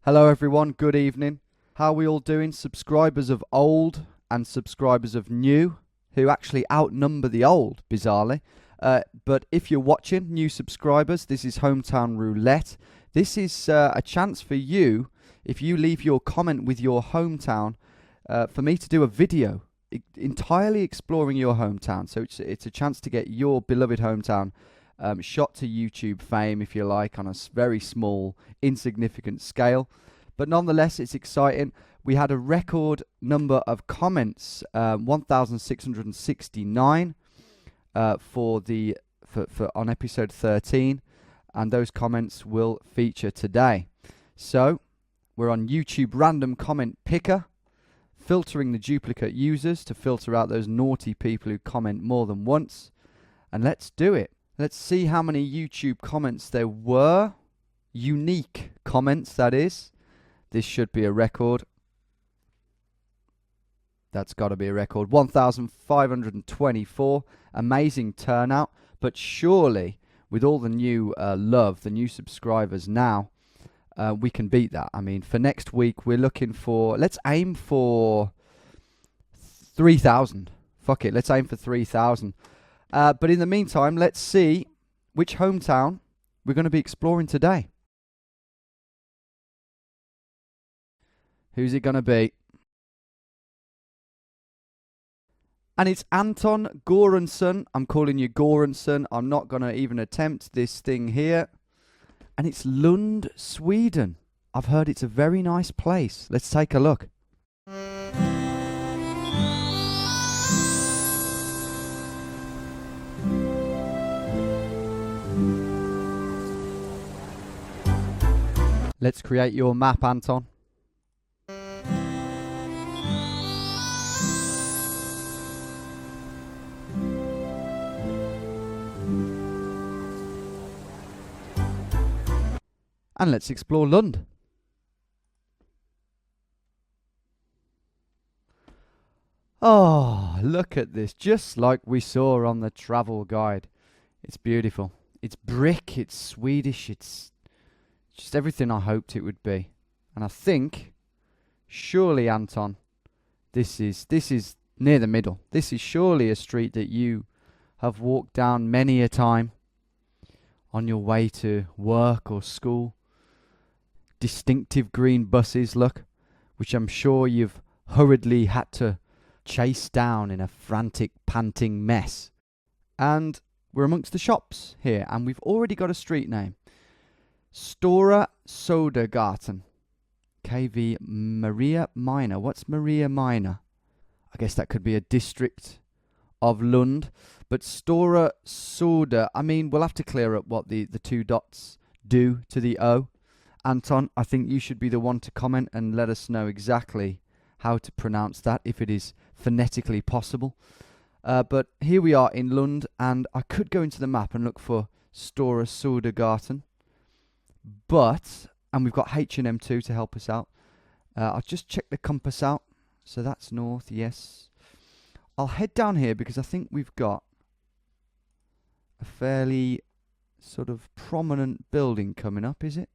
Hello everyone, good evening. How are we all doing? Subscribers of old and subscribers of new, who actually outnumber the old, bizarrely. But if you're watching, new subscribers, this is Hometown Roulette. This is a chance for you, if you leave your comment with your hometown, for me to do a video entirely exploring your hometown. So it's a chance to get your beloved hometown shot to YouTube fame, if you like, on a very small, insignificant scale. But nonetheless, it's exciting. We had a record number of comments, 1,669 for on episode 13, and those comments will feature today. So we're on YouTube Random Comment Picker, filtering the duplicate users to filter out those naughty people who comment more than once. And let's do it. Let's see how many YouTube comments there were. Unique comments, that is. This should be a record. That's got to be a record. 1,524. Amazing turnout. But surely, with all the new love, the new subscribers now, we can beat that. I mean, for next week, we're looking for... Let's aim for 3,000. Fuck it, let's aim for 3,000. But in the meantime, let's see which hometown we're going to be exploring today. Who's it going to be? And it's Anton Goransson. I'm calling you Goransson. I'm not going to even attempt this thing here. And it's Lund, Sweden. I've heard it's a very nice place. Let's take a look. Let's create your map, Anton. And let's explore Lund. Oh, look at this. Just like we saw on the travel guide. It's beautiful. It's brick, it's Swedish, it's just everything I hoped it would be. And I think, surely, Anton, this is near the middle. This is surely a street that you have walked down many a time on your way to work or school. Distinctive green buses, look, which I'm sure you've hurriedly had to chase down in a frantic, panting mess. And we're amongst the shops here, and we've already got a street name. Stora Sodagarten. KV Maria Minor. What's Maria Minor? I guess that could be a district of Lund. But Stora Soda, I mean, we'll have to clear up what the two dots do to the O. Anton, I think you should be the one to comment and let us know exactly how to pronounce that, if it is phonetically possible. But here we are in Lund, and I could go into the map and look for Stora Sodagarten. And we've got H&M too to help us out. I'll just check the compass out. So that's north, yes. I'll head down here because I think we've got a fairly sort of prominent building coming up, is it?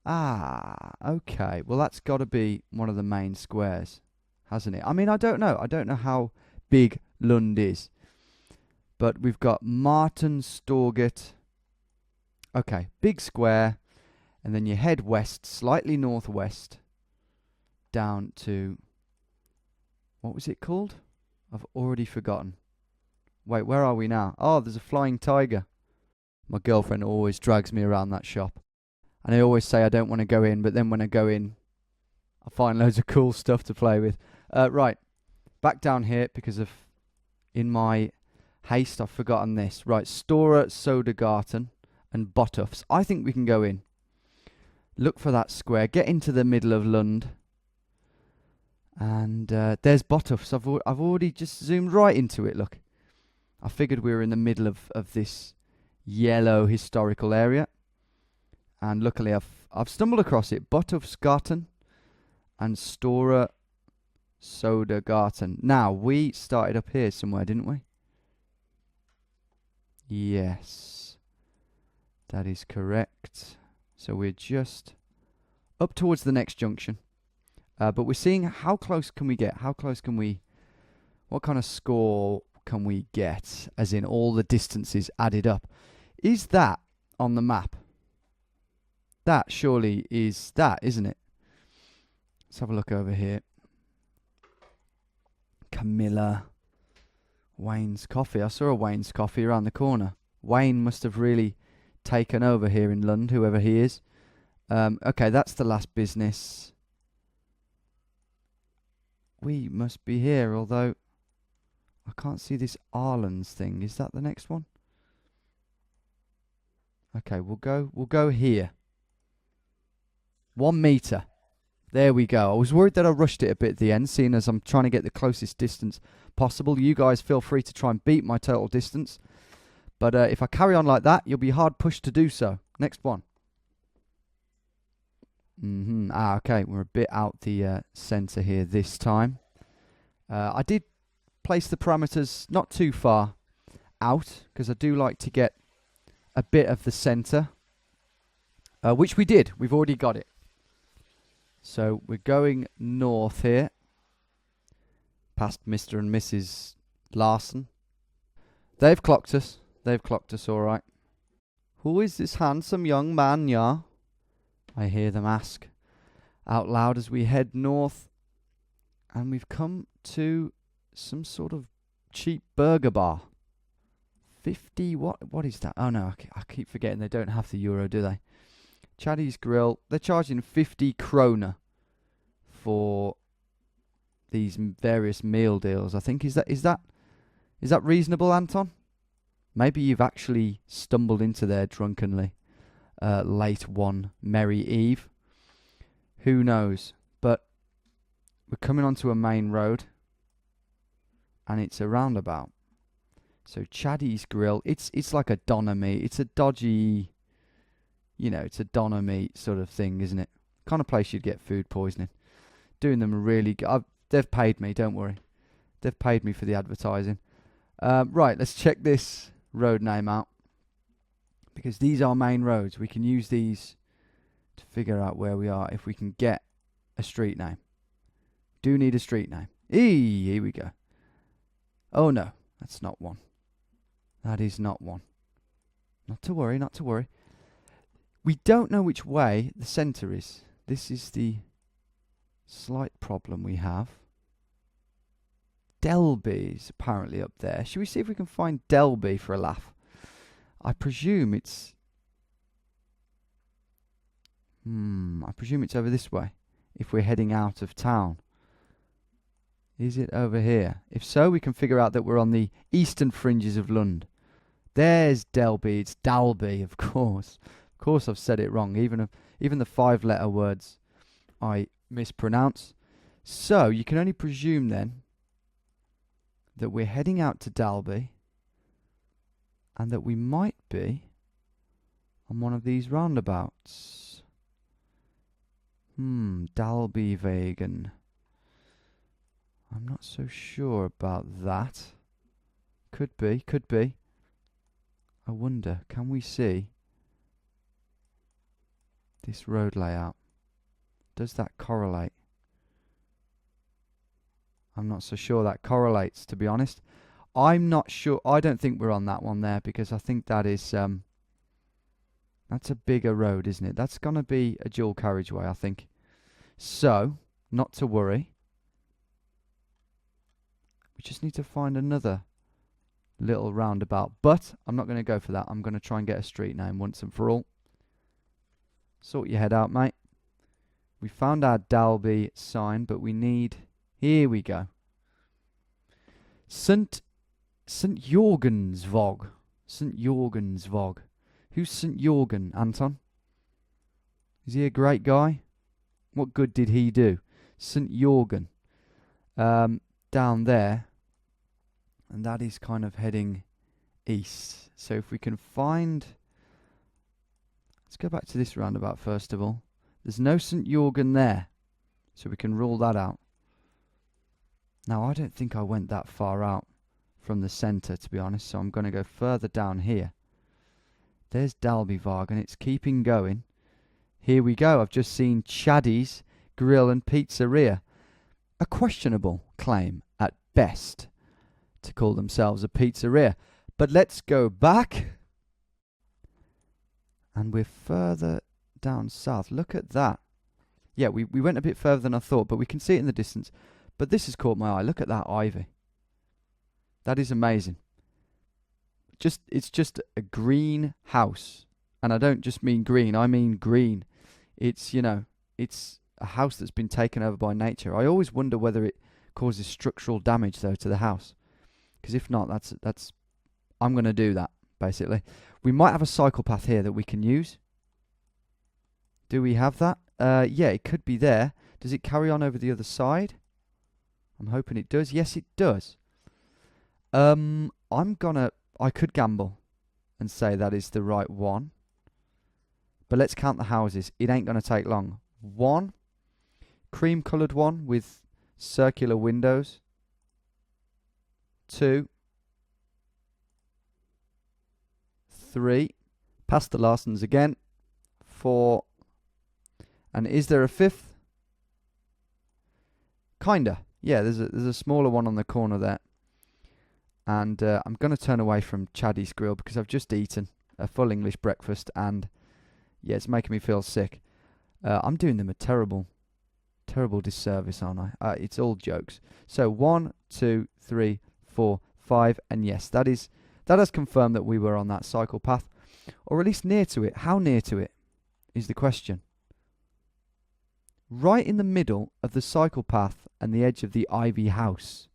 Ah, okay. Well, that's got to be one of the main squares, hasn't it? I mean, I don't know. I don't know how big Lund is. But we've got Martinstorget. Okay, big square. And then you head west, slightly northwest, down to... What was it called? I've already forgotten. Wait, where are we now? Oh, there's a flying tiger. My girlfriend always drags me around that shop. And I always say I don't want to go in, but then when I go in, I find loads of cool stuff to play with. Right, back down here because in my haste I've forgotten this. Right, Stora Sodagarten and Botufs. I think we can go in. Look for that square. Get into the middle of Lund. And there's Botufs. I've already just zoomed right into it, look. I figured we were in the middle of this yellow historical area. And luckily I've stumbled across it. Botufsgarten and Stora Sodagarten. Now, we started up here somewhere, didn't we? Yes. That is correct. So we're just up towards the next junction. But we're seeing how close can we get? How close can we... What kind of score can we get? As in all the distances added up. Is that on the map? That surely is that, isn't it? Let's have a look over here. Camilla. Wayne's Coffee. I saw a Wayne's Coffee around the corner. Wayne must have really taken over here in Lund, whoever he is. Okay, that's the last business. We must be here, although I can't see this Arlen's thing. Is that the next one? Okay, we'll go here. 1 meter. There we go. I was worried that I rushed it a bit at the end, seeing as I'm trying to get the closest distance possible. You guys feel free to try and beat my total distance. But if I carry on like that, you'll be hard pushed to do so. Next one. Okay, we're a bit out the centre here this time. I did place the parameters not too far out, because I do like to get a bit of the centre. Which we did. We've already got it. So we're going north here, past Mr. and Mrs. Larson. They've clocked us. They've clocked us all right. Who is this handsome young man, ya? I hear them ask out loud as we head north. And we've come to some sort of cheap burger bar. 50, what is that? Oh no, I keep forgetting they don't have the euro, do they? Chaddy's Grill, they're charging 50 kroner for these various meal deals. I think is that reasonable, Anton? Maybe you've actually stumbled into there drunkenly late one merry eve. Who knows? But we're coming onto a main road, and it's a roundabout. So Chaddy's Grill, it's like a doner meat. It's a dodgy. You know, it's a doner meat sort of thing, isn't it? Kind of place you'd get food poisoning. Doing them really good. They've paid me, don't worry. They've paid me for the advertising. Right, let's check this road name out. Because these are main roads. We can use these to figure out where we are if we can get a street name. Do need a street name. Here we go. Oh no, that's not one. That is not one. Not to worry, not to worry. We don't know which way the centre is. This is the slight problem we have. Delby's apparently up there. Should we see if we can find Delby for a laugh? I presume it's... I presume it's over this way, if we're heading out of town. Is it over here? If so, we can figure out that we're on the eastern fringes of Lund. There's Delby. It's Dalby, of course. Of course I've said it wrong. Even the 5-letter words I mispronounce. So you can only presume then that we're heading out to Dalby, and that we might be on one of these roundabouts. Dalbyvägen. I'm not so sure about that. Could be, could be. I wonder, can we see this road layout? Does that correlate? I'm not so sure that correlates, to be honest. I'm not sure. I don't think we're on that one there, because I think that is that's a bigger road, isn't it? That's going to be a dual carriageway, I think. So, not to worry. We just need to find another little roundabout. But I'm not going to go for that. I'm going to try and get a street name once and for all. Sort your head out, mate. We found our Dalby sign, but we need... Here we go. St. Jorgensvåg. St. Jorgensvåg. Who's St. Jorgen, Anton? Is he a great guy? What good did he do? St. Jorgen. Down there. And that is kind of heading east. So if we can find... Let's go back to this roundabout first of all. There's no St. Jorgen there. So we can rule that out. Now, I don't think I went that far out from the centre, to be honest, so I'm going to go further down here. There's Dalbyvägen, and it's keeping going. Here we go. I've just seen Chaddy's Grill and Pizzeria. A questionable claim at best to call themselves a pizzeria. But let's go back. And we're further down south. Look at that. Yeah, we went a bit further than I thought, but we can see it in the distance. But this has caught my eye. Look at that ivy. That is amazing. It's just a green house. And I don't just mean green, I mean green. It's, you know, it's a house that's been taken over by nature. I always wonder whether it causes structural damage, though, to the house. Because if not, that's I'm going to do that, basically. We might have a cycle path here that we can use. Do we have that? Yeah, it could be there. Does it carry on over the other side? I'm hoping it does. Yes, it does. I could gamble and say that is the right one. But let's count the houses. It ain't going to take long. 1, cream-coloured one with circular windows. 2, 3, past the Larsons again. 4, and is there a 5th? Kinda. Yeah, there's a smaller one on the corner there. And I'm going to turn away from Chaddy's Grill because I've just eaten a full English breakfast and yeah, it's making me feel sick. I'm doing them a terrible disservice, aren't I? It's all jokes. So 1, 2, 3, 4, 5, and yes, that has confirmed that we were on that cycle path, or at least near to it. How near to it is the question. Right in the middle of the cycle path and the edge of the ivy house.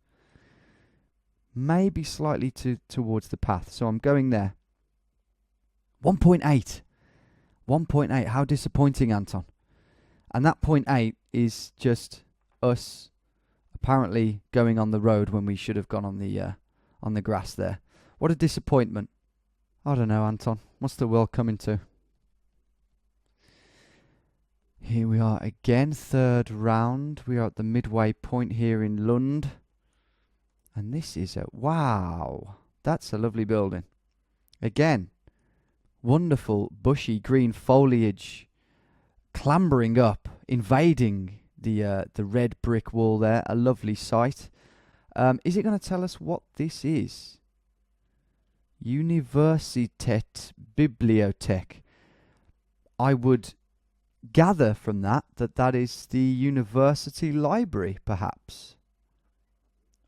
Maybe slightly towards the path, so I'm going there. 1.8. 1.8. How disappointing, Anton. And that 0.8 is just us apparently going on the road when we should have gone on the grass there. What a disappointment. I don't know, Anton. What's the world coming to? Here we are again, 3rd round. We are at the midway point here in Lund. And this is wow, that's a lovely building. Again, wonderful bushy green foliage clambering up, invading the red brick wall there. A lovely sight. Is it going to tell us what this is? Universität Bibliothek. I would gather from that is the university library, perhaps.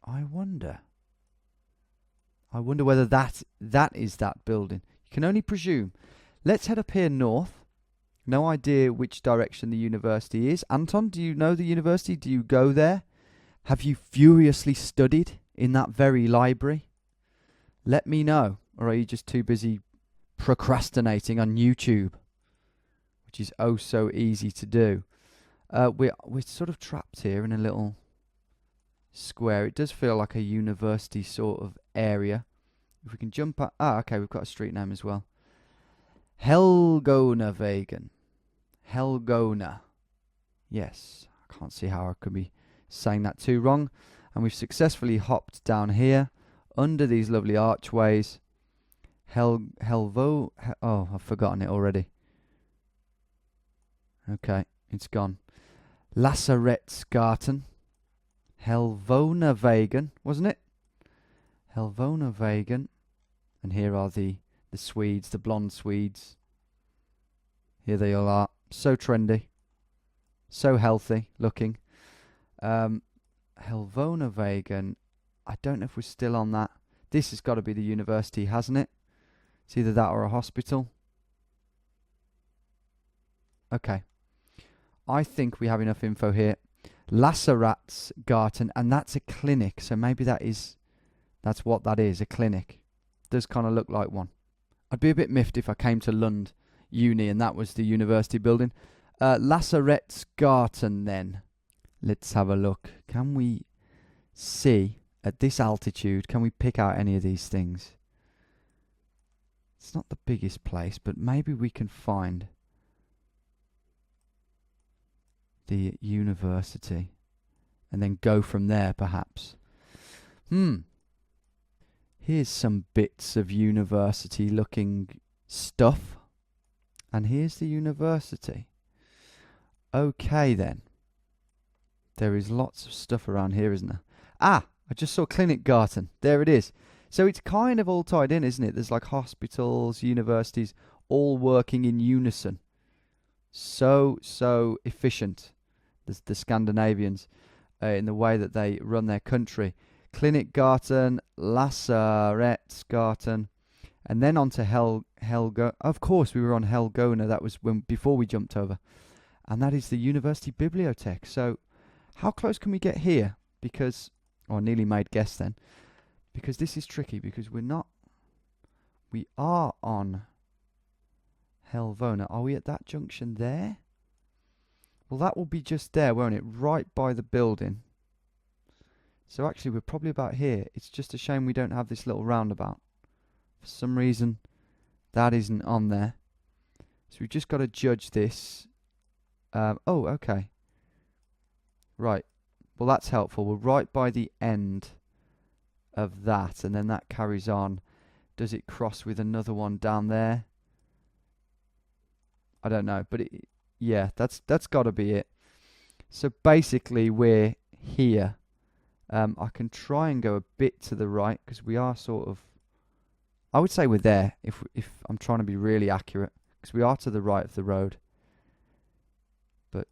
I wonder whether that is that building. You can only presume. Let's head up here north. No idea which direction the university is. Anton, do you know the university? Do you go there? Have you furiously studied in that very library? Let me know. Or are you just too busy procrastinating on YouTube? Which is oh so easy to do. We're sort of trapped here in a little square. It does feel like a university sort of area. If we can jump up. Okay, we've got a street name as well. Helgonavägen. Helgona. Yes, I can't see how I could be saying that too wrong. And we've successfully hopped down here under these lovely archways. Oh, I've forgotten it already. Okay, it's gone. Lasarettsgarten. Helvonavägen, wasn't it? Helvonavägen. And here are the Swedes, the blonde Swedes. Here they all are. So trendy. So healthy looking. Helvonavägen. I don't know if we're still on that. This has got to be the university, hasn't it? It's either that or a hospital. Okay. I think we have enough info here. Lasarettsgarten, and that's a clinic, so maybe that's what that is, a clinic. Does kind of look like one. I'd be a bit miffed if I came to Lund Uni and that was the university building. Lasarettsgarten then. Let's have a look. Can we see at this altitude, can we pick out any of these things? It's not the biggest place, but maybe we can find the university and then go from there, perhaps. Here's some bits of university looking stuff, and here's the university. Okay then. There is lots of stuff around here, isn't there? Ah, I just saw Clinic Garten. There it is. So it's kind of all tied in, isn't it? There's like hospitals, universities, all working in unison. So efficient. The Scandinavians in the way that they run their country. Clinic Garten, Lasarettsgarten, and then on to Helgo. Of course, we were on Helgona. That was before we jumped over. And that is the University Bibliothek. So how close can we get here? Because, I nearly made guess then. Because this is tricky, because we are on Helvona. Are we at that junction there? Well, that will be just there, won't it? Right by the building. So actually, we're probably about here. It's just a shame we don't have this little roundabout. For some reason, that isn't on there. So we've just got to judge this. Oh, okay. Right. Well, that's helpful. We're right by the end of that, and then that carries on. Does it cross with another one down there? I don't know, but yeah, that's got to be it. So basically, we're here. I can try and go a bit to the right, because we are sort of... I would say we're there, if I'm trying to be really accurate, because we are to the right of the road. But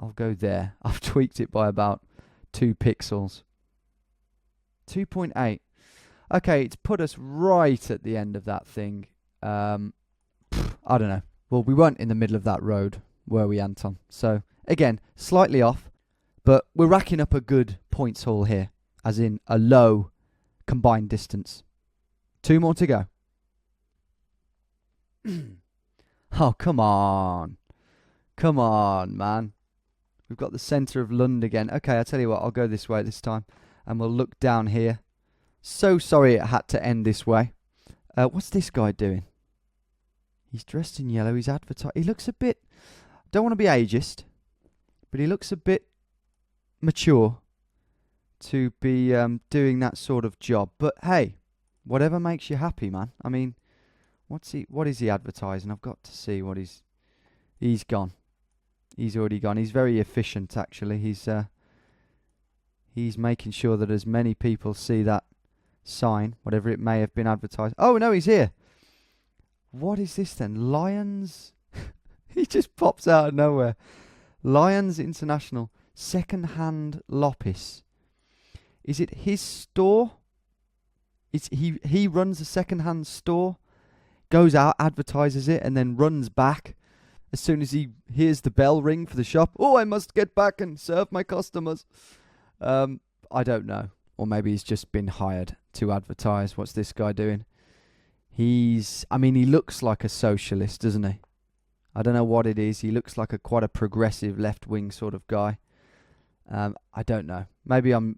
I'll go there. I've tweaked it by about 2 pixels. 2.8. Okay, it's put us right at the end of that thing. I don't know. Well, we weren't in the middle of that road, were we, Anton? So, again, slightly off. But we're racking up a good points haul here, as in a low combined distance. 2 more to go. Oh, come on. Come on, man. We've got the centre of Lund again. Okay, I'll tell you what, I'll go this way this time. And we'll look down here. So sorry it had to end this way. What's this guy doing? He's dressed in yellow. He's advertising. He looks a bit... Don't want to be ageist, but he looks a bit mature to be doing that sort of job. But hey, whatever makes you happy, man. I mean, what is he advertising? I've got to see what he's gone. He's already gone. He's very efficient, actually. He's making sure that as many people see that sign, whatever it may have been advertised. Oh no, he's here. What is this then? Lions? He just pops out of nowhere. Lions International. Second-hand Lopis. Is it his store? He runs a second-hand store, goes out, advertises it, and then runs back as soon as he hears the bell ring for the shop. Oh, I must get back and serve my customers. I don't know. Or maybe he's just been hired to advertise. What's this guy doing? He looks like a socialist, doesn't he? I don't know what it is. He looks like quite a progressive left-wing sort of guy. I don't know. Maybe I'm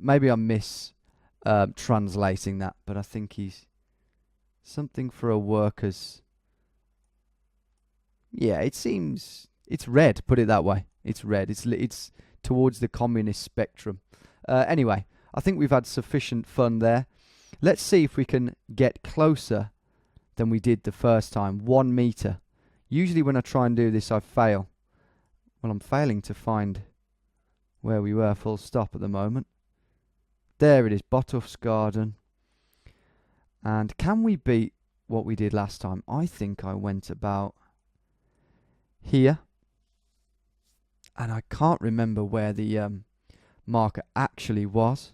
translating that, but I think he's something for a workers. Yeah, it seems it's red. Put it that way. It's red. It's towards the communist spectrum. Anyway, I think we've had sufficient fun there. Let's see if we can get closer than we did the first time. 1 meter. Usually when I try and do this, I fail. Well, I'm failing to find where we were full stop at the moment. There it is, Botufsgarden. And can we beat what we did last time? I think I went about here. And I can't remember where the marker actually was.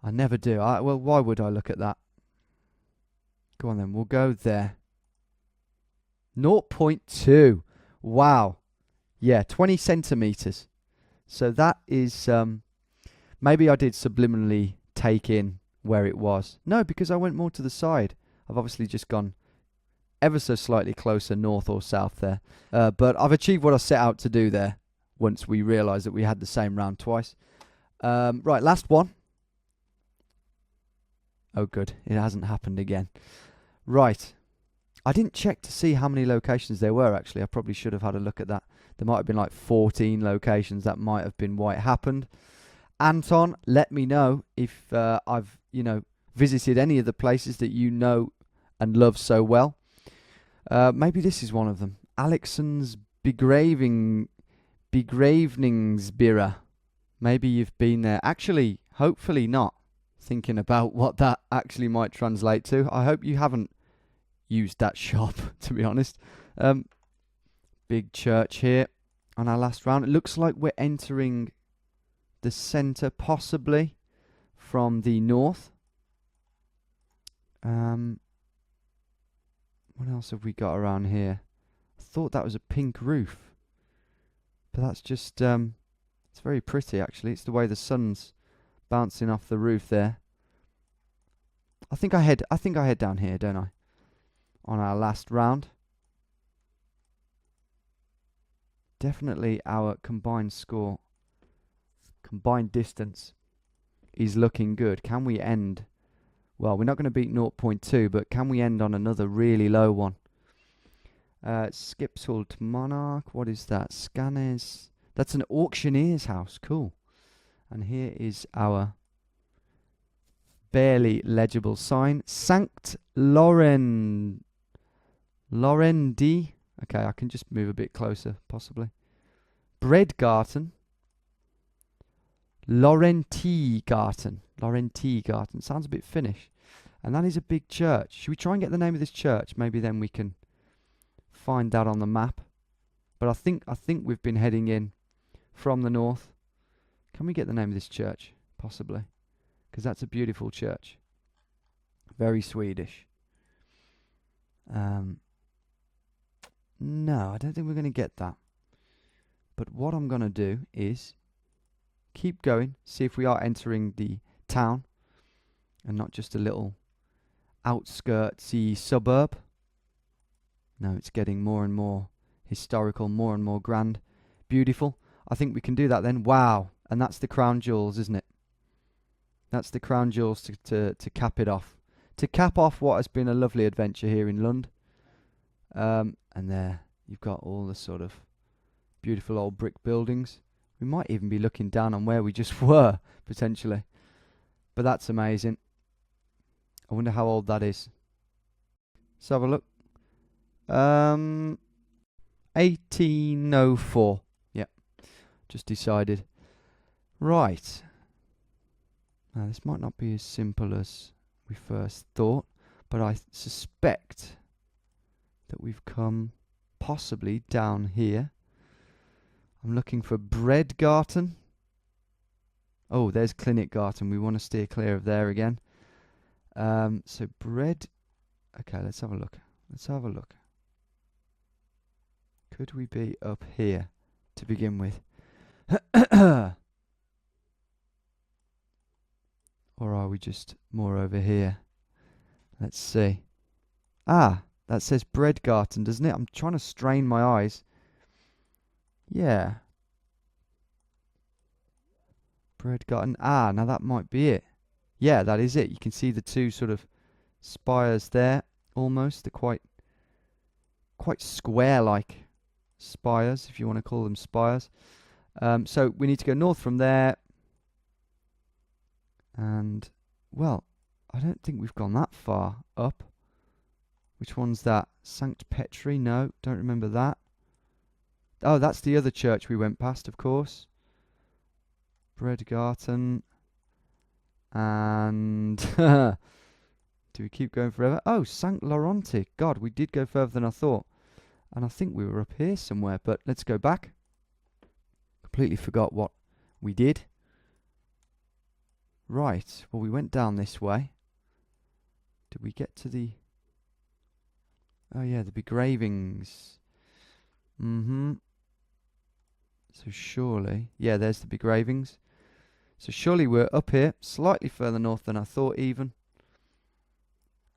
I never do. Well, why would I look at that? Go on then, we'll go there. 0.2. Wow. Yeah, 20 centimetres. So that is... maybe I did subliminally take in where it was. No, because I went more to the side. I've obviously just gone ever so slightly closer north or south there. But I've achieved what I set out to do there once we realised that we had the same round twice. Right, last one. Oh, good. It hasn't happened again. Right. I didn't check to see how many locations there were, actually. I probably should have had a look at that. There might have been like 14 locations. That might have been why it happened. Anton, let me know if I've, visited any of the places that you know and love so well. Maybe this is one of them. Alexson's Begraving Begravningsbyrå. Maybe you've been there. Actually, hopefully not. Thinking about what that actually might translate to. I hope you haven't used that shop, to be honest. Big church here on our last round. It looks like we're entering the centre, possibly from the north. What else have we got around here? I thought that was a pink roof, but that's just it's very pretty actually. It's the way the sun's bouncing off the roof there. I think I head down here, don't I? On our last round. Definitely our combined score, combined distance is looking good. Can we end? Well, we're not going to beat 0.2, but can we end on another really low one? Skipsult Monarch. What is that? Scanners. That's an auctioneer's house. Cool. And here is our barely legible sign. Sankt Lorendi. Okay, I can just move a bit closer, possibly. Breadgarten. Laurentigarten. Laurentigarten. Sounds a bit Finnish. And that is a big church. Should we try and get the name of this church? Maybe then we can find that on the map. But I think we've been heading in from the north. Can we get the name of this church? Possibly. Because that's a beautiful church. Very Swedish. No, I don't think we're going to get that. But what I'm going to do is keep going, see if we are entering the town and not just a little outskirtsy suburb. No, it's getting more and more historical, more and more grand. Beautiful. I think we can do that then. Wow. And that's the crown jewels, isn't it? That's the crown jewels to cap it off. To cap off what has been a lovely adventure here in Lund. And there you've got all the sort of beautiful old brick buildings. We might even be looking down on where we just were, potentially. But that's amazing. I wonder how old that is. Let's have a look. 1804. Yep. Just decided. Right. Now, this might not be as simple as we first thought, but I suspect that we've come possibly down here. I'm looking for Breadgarten. Oh, there's Clinicgarten. We want to steer clear of there again. So bread. Okay, let's have a look. Let's have a look. Could we be up here to begin with? Or are we just more over here? Let's see. Ah, that says Breadgarten, doesn't it? I'm trying to strain my eyes. Yeah. Breadgarten. Ah, now that might be it. Yeah, that is it. You can see the two sort of spires there, almost. They're quite square-like spires, if you want to call them spires. So we need to go north from there. And, well, I don't think we've gone that far up. Which one's that? Sankt Petri? No, don't remember that. Oh, that's the other church we went past, of course. Breadgarten. And do we keep going forever? Oh, Sankt Laurenti. God, we did go further than I thought. And I think we were up here somewhere, but let's go back. Completely forgot what we did. Right, well, we went down this way. Did we get to the... Oh, yeah, the begravings. So surely... Yeah, there's the begravings. So surely we're up here, slightly further north than I thought even.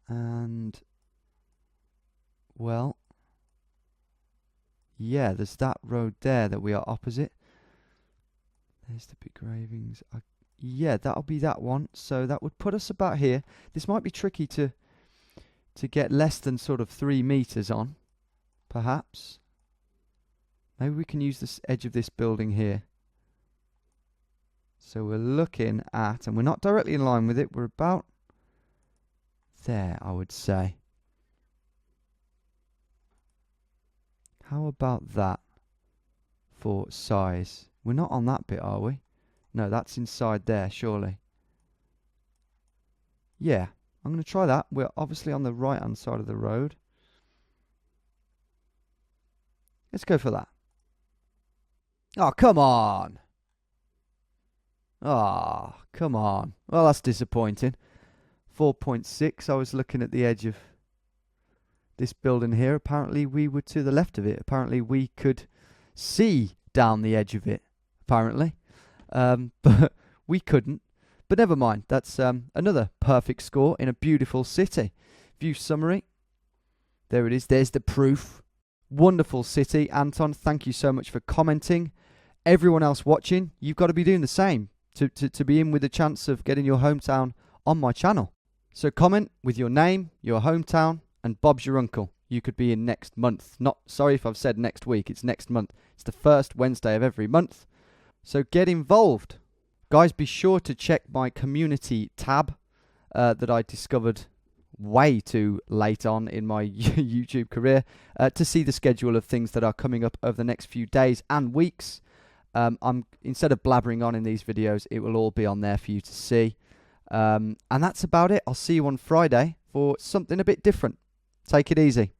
And... Well... Yeah, there's that road there that we are opposite. There's the begravings. Yeah, that'll be that one. So that would put us about here. This might be tricky to get less than sort of 3 meters on, perhaps. Maybe we can use this edge of this building here. So we're looking at, and we're not directly in line with it, we're about there, I would say. How about that for size. We're not on that bit, are we? No, that's inside there, surely. Yeah, I'm going to try that. We're obviously on the right-hand side of the road. Let's go for that. Oh, come on. Ah, oh, come on. Well, that's disappointing. 4.6. I was looking at the edge of this building here. Apparently, we were to the left of it. Apparently, we could see down the edge of it. Apparently. But we couldn't. But never mind. That's another perfect score in a beautiful city. View summary. There it is. There's the proof. Wonderful city. Anton, thank you so much for commenting. Everyone else watching, you've got to be doing the same to be in with a chance of getting your hometown on my channel. So comment with your name, your hometown, and Bob's your uncle. You could be in next month. Not sorry if I've said next week. It's next month. It's the first Wednesday of every month. So get involved. Guys, be sure to check my community tab that I discovered way too late on in my YouTube career to see the schedule of things that are coming up over the next few days and weeks. Instead of blabbering on in these videos, it will all be on there for you to see. And that's about it. I'll see you on Friday for something a bit different. Take it easy.